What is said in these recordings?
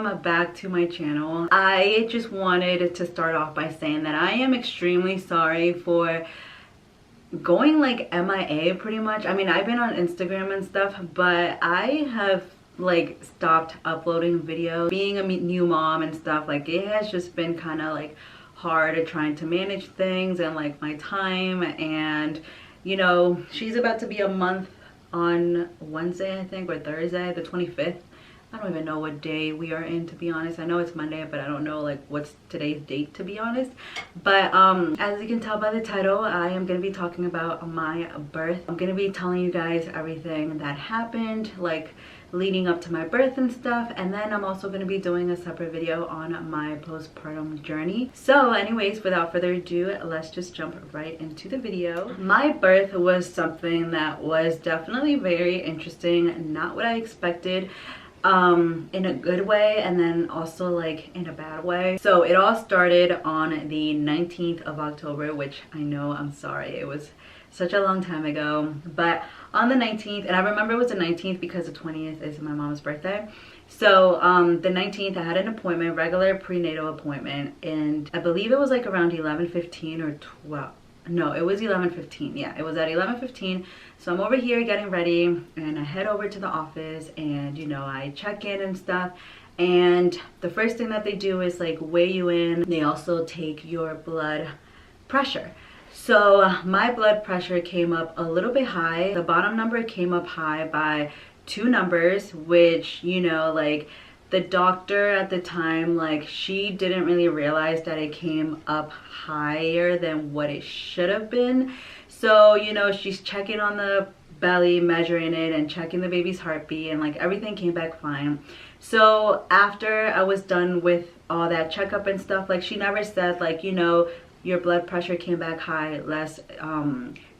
welcome back to my channel. I just wanted to start off by saying that I am extremely sorry for going like MIA pretty much. I mean, I've been on Instagram and stuff, but I have like stopped uploading videos. Being a new mom and stuff, like it has just been kind of like hard at trying to manage things and like my time. And you know, she's about to be a month on Wednesday, I think, or Thursday, the 25th. I don't even know what day we are in, to be honest. I know it's Monday, but I don't know like what's today's date, to be honest. But as you can tell by the title, I am going to be talking about my birth. I'm going to be telling you guys everything that happened like leading up to my birth and stuff, and then I'm also going to be doing a separate video on my postpartum journey. So anyways, without further ado, let's just jump right into the video. My birth was something that was definitely very interesting, not what I expected, in a good way and then also like in a bad way. So it all started on the 19th of October, which I know, I'm sorry, it was such a long time ago, but on the 19th, and I remember it was the 19th because the 20th is my mom's birthday. So the 19th, I had an appointment, regular prenatal appointment, and I believe it was like around 11:15 or 12. No, it was 11:15. Yeah, it was at 11:15. So I'm over here getting ready, and I head over to the office, and you know, I check in and stuff. And the first thing that they do is like weigh you in. They also take your blood pressure. So my blood pressure came up a little bit high. The bottom number came up high by 2 numbers, which, you know, like the doctor at the time, like she didn't really realize that it came up higher than what it should have been. So, you know, she's checking on the belly, measuring it and checking the baby's heartbeat, and like everything came back fine. So after I was done with all that checkup and stuff, like she never said like, you know, your blood pressure came back high, let's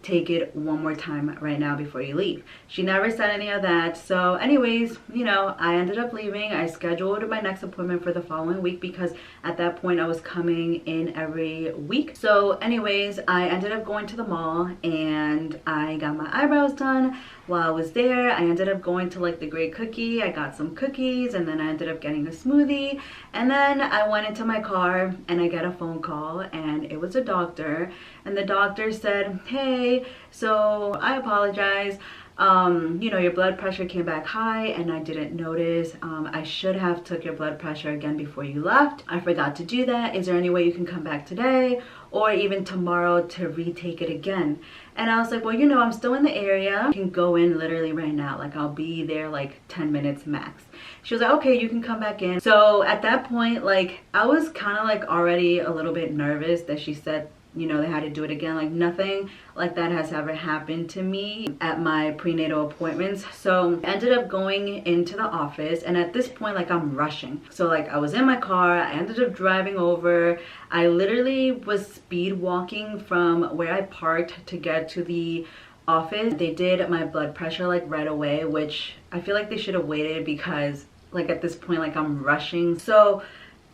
take it one more time right now before you leave. She never said any of that. So anyways, you know, I ended up leaving. I scheduled my next appointment for the following week because at that point I was coming in every week. So anyways, I ended up going to the mall and I got my eyebrows done. While I was there, I ended up going to like the Great Cookie. I got some cookies and then I ended up getting a smoothie. And then I went into my car and I got a phone call, and it was a doctor. And the doctor said, hey, so I apologize. You know, your blood pressure came back high and I didn't notice. I should have took your blood pressure again before you left. I forgot to do that. Is there any way you can come back today or even tomorrow to retake it again? And I was like, well, you know, I'm still in the area. I can go in literally right now. Like I'll be there like 10 minutes max. She was like, okay, you can come back in. So at that point, like I was kind of like already a little bit nervous that she said, you know, they had to do it again. Like nothing like that has ever happened to me at my prenatal appointments. So I ended up going into the office, and at this point, like I'm rushing. So like I was in my car, I ended up driving over. I literally was speed walking from where I parked to get to the office. They did my blood pressure like right away, which I feel like they should have waited because like at this point, like I'm rushing. So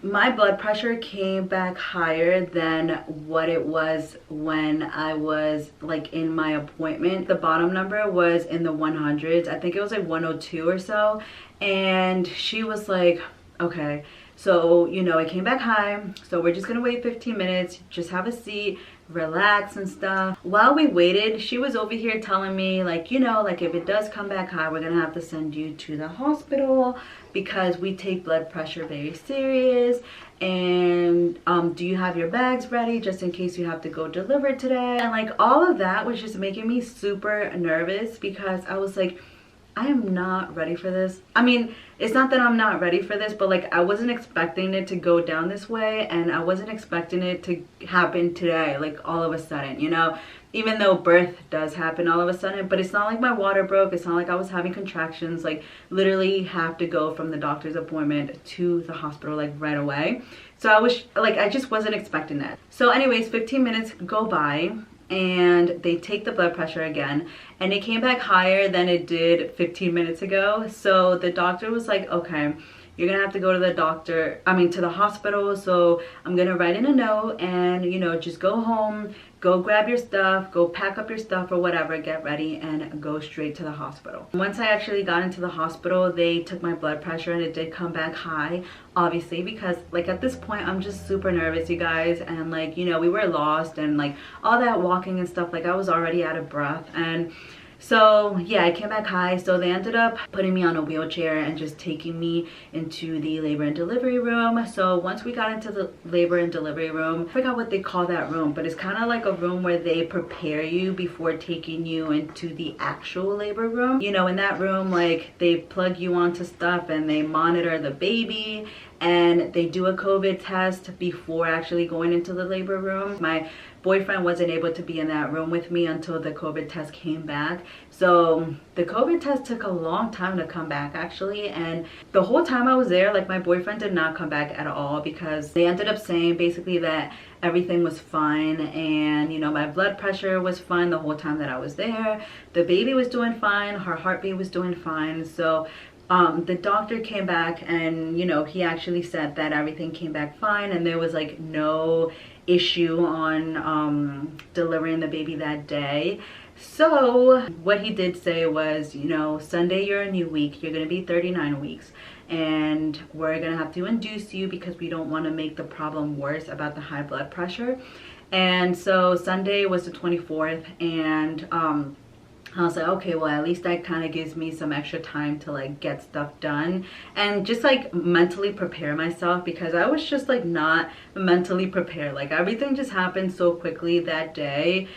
my blood pressure came back higher than what it was when I was like in my appointment. The bottom number was in the 100s. I think it was like 102 or so. And she was like, okay, so, you know, it came back high. So we're just gonna wait 15 minutes, just have a seat, relax and stuff. While we waited, she was over here telling me like, you know, like if it does come back high, we're gonna have to send you to the hospital because we take blood pressure very serious. And do you have your bags ready just in case you have to go deliver today? And like all of that was just making me super nervous because I was like, I am not ready for this. I mean, it's not that I'm not ready for this, but like I wasn't expecting it to go down this way, and I wasn't expecting it to happen today, like all of a sudden, you know, even though birth does happen all of a sudden. But it's not like my water broke. It's not like I was having contractions. Like literally have to go from the doctor's appointment to the hospital like right away. So I was like, I just wasn't expecting that. So anyways, 15 minutes go by and they take the blood pressure again, and it came back higher than it did 15 minutes ago. So the doctor was like, okay, you're gonna have to go to the doctor, to the hospital. So I'm gonna write in a note and, you know, just go home, go grab your stuff, go pack up your stuff or whatever, get ready and go straight to the hospital. Once I actually got into the hospital, they took my blood pressure and it did come back high, obviously, because like at this point I'm just super nervous, you guys, and like, you know, we were lost and like all that walking and stuff, like I was already out of breath. And so yeah, I came back high. So they ended up putting me on a wheelchair and just taking me into the labor and delivery room. So once we got into the labor and delivery room, I forgot what they call that room, but it's kind of like a room where they prepare you before taking you into the actual labor room. You know, in that room, like they plug you onto stuff and they monitor the baby and they do a COVID test before actually going into the labor room. My boyfriend wasn't able to be in that room with me until the COVID test came back. So the COVID test took a long time to come back actually, and the whole time I was there, like my boyfriend did not come back at all because they ended up saying basically that everything was fine, and you know, my blood pressure was fine the whole time that I was there. The baby was doing fine, her heartbeat was doing fine. So the doctor came back and, you know, he actually said that everything came back fine and there was like no issue on delivering the baby that day. So what he did say was, you know, Sunday you're a new week, you're gonna be 39 weeks and we're gonna have to induce you because we don't want to make the problem worse about the high blood pressure. And so Sunday was the 24th, and I was like, okay, well, at least that kind of gives me some extra time to like get stuff done and just like mentally prepare myself, because I was just like not mentally prepared. Like everything just happened so quickly that day.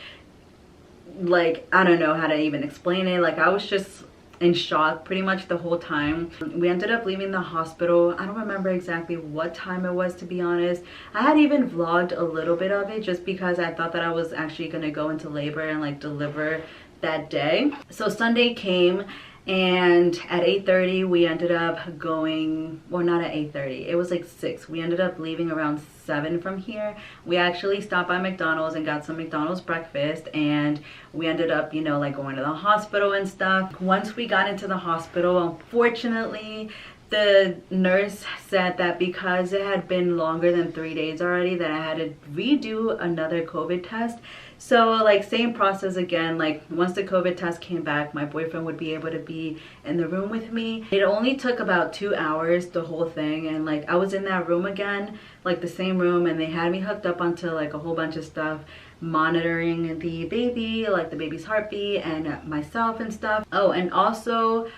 Like, I don't know how to even explain it. Like I was just in shock pretty much the whole time. We ended up leaving the hospital. I don't remember exactly what time it was, to be honest. I had even vlogged a little bit of it just because I thought that I was actually gonna go into labor and like deliver that day. So Sunday came, and at 8:30 we ended up going, well, not at 8:30, it was like 6. We ended up leaving around 7 from here. We actually stopped by McDonald's and got some McDonald's breakfast, and we ended up, you know, like going to the hospital and stuff. Once we got into the hospital, unfortunately the nurse said that because it had been longer than 3 days already, that I had to redo another COVID test. So like same process again, like once the COVID test came back, my boyfriend would be able to be in the room with me. It only took about 2 hours, the whole thing, and like I was in that room again, like the same room, and they had me hooked up onto like a whole bunch of stuff, monitoring the baby, like the baby's heartbeat and myself and stuff. Oh, and also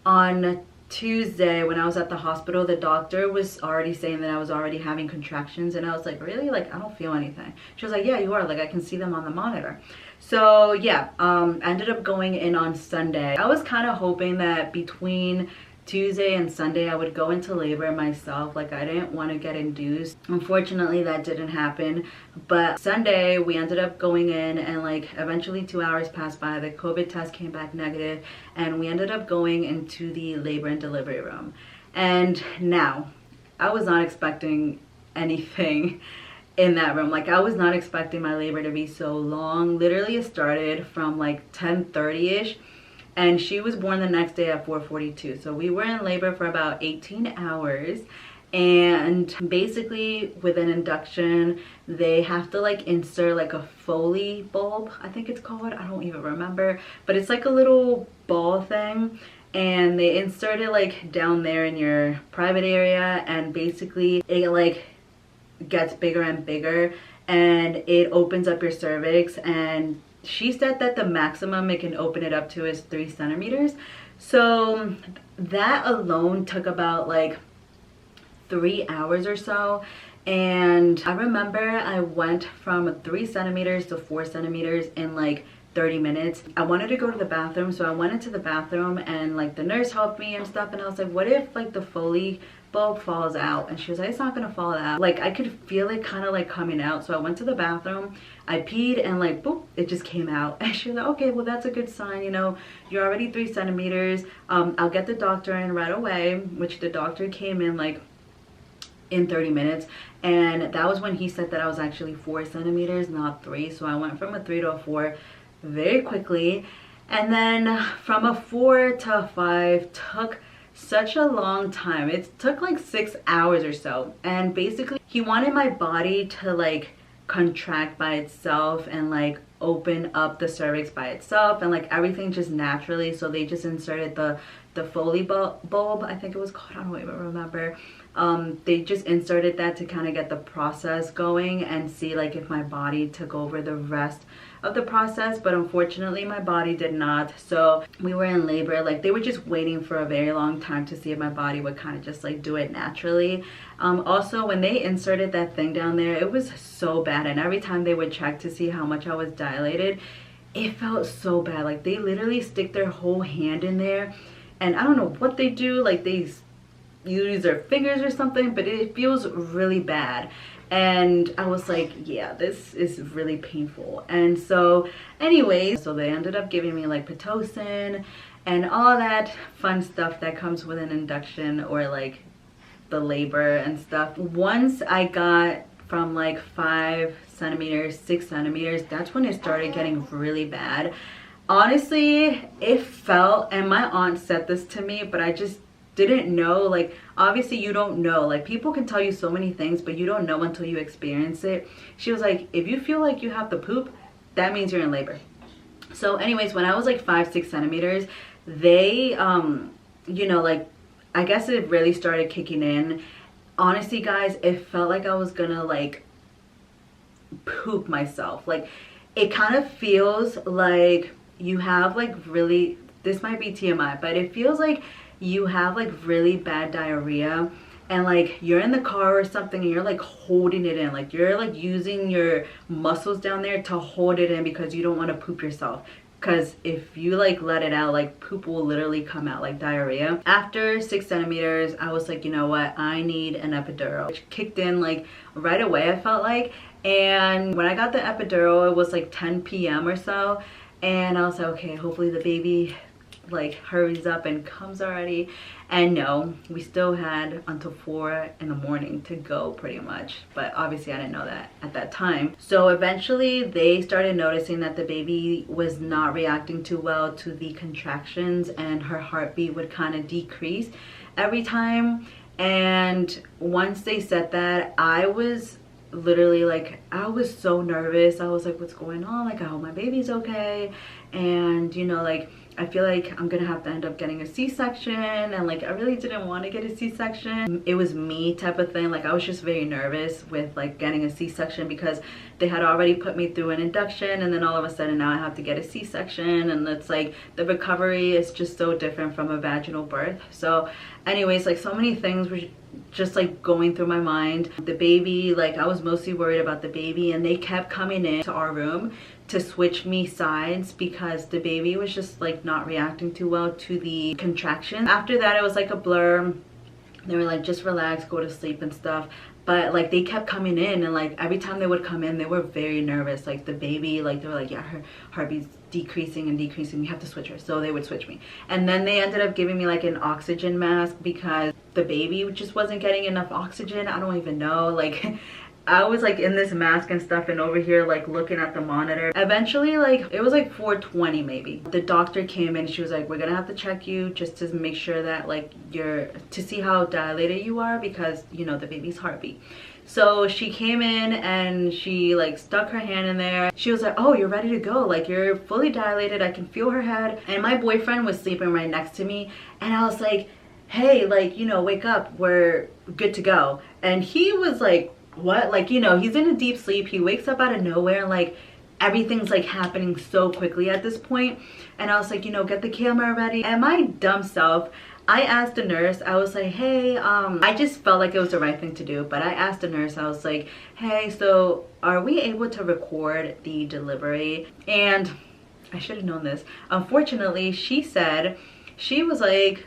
on Tuesday when I was at the hospital, the doctor was already saying that I was already having contractions, and I was like, really? Like I don't feel anything. She was like, yeah, you are, like I can see them on the monitor. So yeah, I ended up going in on Sunday. I was kind of hoping that between Tuesday and Sunday I would go into labor myself. Like I didn't want to get induced. Unfortunately that didn't happen, but Sunday we ended up going in, and like eventually 2 hours passed by, the COVID test came back negative, and we ended up going into the labor and delivery room. And now I was not expecting anything in that room. Like I was not expecting my labor to be so long. Literally it started from like 10:30ish, and she was born the next day at 4:42. So we were in labor for about 18 hours. And basically with an induction, they have to like insert like a Foley bulb, I think it's called, I don't even remember, but it's like a little ball thing, and they insert it like down there in your private area, and basically it like gets bigger and bigger, and it opens up your cervix. And she said that the maximum it can open it up to is 3 centimeters. So that alone took about like 3 hours or so. And I remember I went from 3 centimeters to 4 centimeters in like 30 minutes. I wanted to go to the bathroom, so I went into the bathroom, and like the nurse helped me and stuff, and I was like, what if like the Foley bulb falls out? And she was like, it's not gonna fall out. Like I could feel it kind of like coming out. So I went to the bathroom, I peed, and like boop, it just came out. And she was like, okay, well that's a good sign, you know, you're already 3 centimeters. I'll get the doctor in right away, which the doctor came in like in 30 minutes, and that was when he said that I was actually 4 centimeters, not 3. So I went from a 3 to a 4 very quickly, and then from a 4 to a 5 took such a long time. It took like 6 hours or so, and basically he wanted my body to like contract by itself and like open up the cervix by itself, and like everything just naturally. So they just inserted the Foley bulb, I think it was called, I don't even remember. They just inserted that to kind of get the process going and see like if my body took over the rest of the process, but unfortunately my body did not. So we were in labor, like they were just waiting for a very long time to see if my body would kind of just like do it naturally. Also when they inserted that thing down there, it was so bad, and every time they would check to see how much I was dilated, it felt so bad. Like they literally stick their whole hand in there, and I don't know what they do, like they use their fingers or something, but it feels really bad. And I was like, yeah, this is really painful. And so anyways, so they ended up giving me like Pitocin and all that fun stuff that comes with an induction or like the labor and stuff. Once I got from like 5 centimeters, 6 centimeters, that's when it started getting really bad. Honestly, it felt, and my aunt said this to me, but I just didn't know, like obviously you don't know, like people can tell you so many things but you don't know until you experience it. She was like, if you feel like you have to poop, that means you're in labor. So anyways, when I was like 5-6 centimeters, they you know, like I guess it really started kicking in. Honestly guys, it felt like I was gonna like poop myself. Like it kind of feels like you have like really, this might be TMI, but it feels like you have like really bad diarrhea, and like you're in the car or something and you're like holding it in, like you're like using your muscles down there to hold it in because you don't want to poop yourself, because if you like let it out, like poop will literally come out like diarrhea. After 6 centimeters, I was like, you know what, I need an epidural, which kicked in like right away, I felt like. And when I got the epidural, it was like 10 p.m. or so, and I was like, okay, hopefully the baby like hurries up and comes already. And no, we still had until 4 in the morning to go pretty much, but obviously I didn't know that at that time. So eventually they started noticing that the baby was not reacting too well to the contractions, and her heartbeat would kind of decrease every time. And once they said that, I was literally like, I was so nervous. I was like, what's going on? Like I hope my baby's okay. And you know, like I feel like I'm gonna have to end up getting a C-section, and like I really didn't want to get a C-section. It was me type of thing. Like I was just very nervous with like getting a C-section because they had already put me through an induction, and then all of a sudden now I have to get a C-section, and it's like the recovery is just so different from a vaginal birth. So anyways, like so many things were just like going through my mind. The baby, like I was mostly worried about the baby, and they kept coming in to our room to switch me sides because the baby was just like not reacting too well to the contraction. After that it was like a blur. They were like, just relax, go to sleep and stuff. But like they kept coming in, and like every time they would come in they were very nervous. Like the baby, like they were like, yeah, her heartbeat's decreasing and decreasing, we have to switch her. So they would switch me, and then they ended up giving me like an oxygen mask because the baby just wasn't getting enough oxygen. I don't even know, like I was like in this mask and stuff, and over here like looking at the monitor. Eventually, like it was like 4:20 maybe, the doctor came in. She was like, we're gonna have to check you just to make sure that like to see how dilated you are, because you know the baby's heartbeat. So she came in and she like stuck her hand in there. She was like, oh, you're ready to go, like you're fully dilated, I can feel her head. And my boyfriend was sleeping right next to me, and I was like, hey, like, you know, wake up, we're good to go. And he was like, what? Like, you know, he's in a deep sleep. He wakes up out of nowhere, and like everything's like happening so quickly at this point. And I was like, you know, get the camera ready. And my dumb self, I asked the nurse, I was like, hey, I just felt like it was the right thing to do, but I asked the nurse, I was like, hey, so are we able to record the delivery? And I should have known this. Unfortunately, she said, she was like,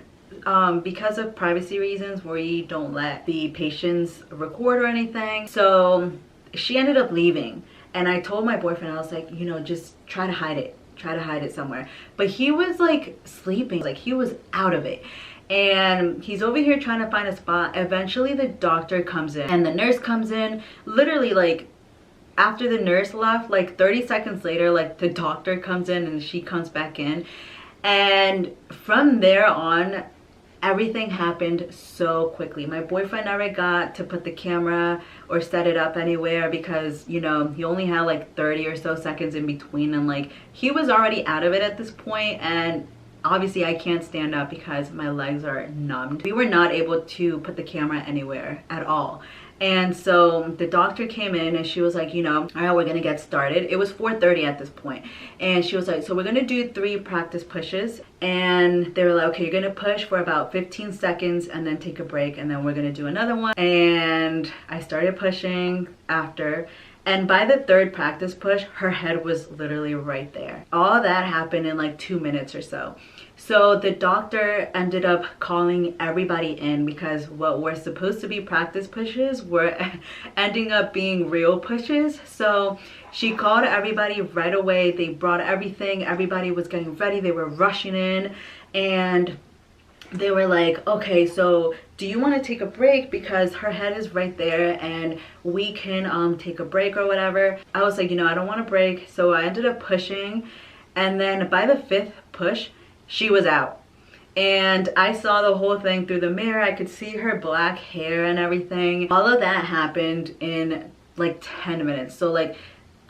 because of privacy reasons, we don't let the patients record or anything. So she ended up leaving, and I told my boyfriend, I was like, you know, just try to hide it somewhere. But he was like sleeping, like he was out of it, and he's over here trying to find a spot. Eventually the doctor comes in and the nurse comes in. Literally, like after the nurse left, like 30 seconds later, like the doctor comes in and she comes back in. And from there on, everything happened so quickly. My boyfriend never got to put the camera or set it up anywhere because, you know, he only had like 30 or so seconds in between, and like he was already out of it at this point, and obviously I can't stand up because my legs are numbed. We were not able to put the camera anywhere at all. And so the doctor came in and she was like, you know, all right, we're gonna get started. It was 4:30 at this point. And she was like, so we're gonna do 3 practice pushes. And they were like, okay, you're gonna push for about 15 seconds and then take a break, and then we're gonna do another one. And I started pushing after. And by the 3rd practice push, her head was literally right there. All that happened in like 2 minutes or so. So the doctor ended up calling everybody in because what were supposed to be practice pushes were ending up being real pushes. So she called everybody right away. They brought everything. Everybody was getting ready. They were rushing in, and they were like, okay, so do you want to take a break, because her head is right there and we can take a break or whatever. I was like, you know, I don't want to break. So I ended up pushing, and then by the 5th push, she was out. And I saw the whole thing through the mirror. I could see her black hair and everything. All of that happened in like 10 minutes. So like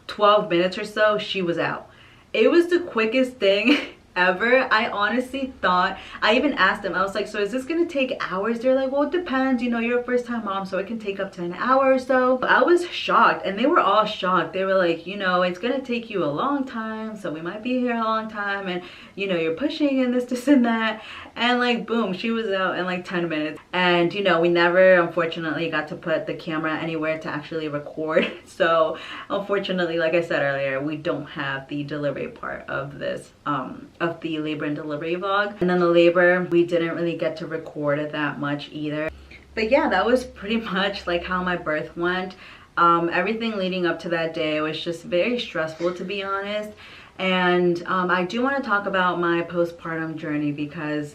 12 minutes or so, she was out. It was the quickest thing ever. I honestly thought, I even asked them, I was like, so is this gonna take hours? They're like, well, it depends, you know, you're a first-time mom, so it can take up to an hour or so. I was shocked, and they were all shocked. They were like, you know, it's gonna take you a long time, so we might be here a long time, and you know, you're pushing and this and that. And like, boom, she was out in like 10 minutes. And you know, we never unfortunately got to put the camera anywhere to actually record. So unfortunately, like I said earlier, we don't have the delivery part of this of the labor and delivery vlog. And then the labor, we didn't really get to record it that much either. But yeah, that was pretty much like how my birth went. Everything leading up to that day was just very stressful, to be honest. And I do want to talk about my postpartum journey, because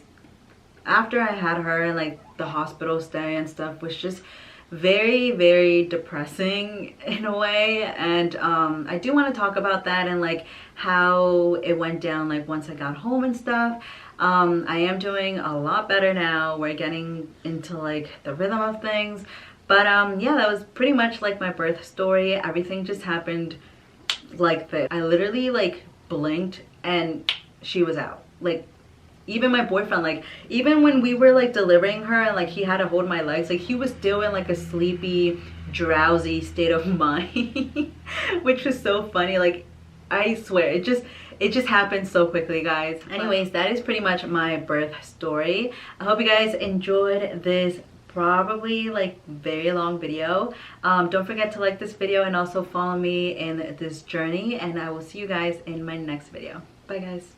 after I had her, and like the hospital stay and stuff was just very, very depressing in a way. And I do want to talk about that and like how it went down like once I got home and stuff. I am doing a lot better now. We're getting into like the rhythm of things. But yeah, that was pretty much like my birth story. Everything just happened like this. I literally like blinked and she was out. Like, even my boyfriend, like, even when we were like delivering her and like he had to hold my legs, like he was still in like a sleepy, drowsy state of mind, which was so funny. Like, I swear, it just happened so quickly, guys. Anyways, that is pretty much my birth story. I hope you guys enjoyed this probably like very long video. Don't forget to like this video and also follow me in this journey, and I will see you guys in my next video. Bye, guys.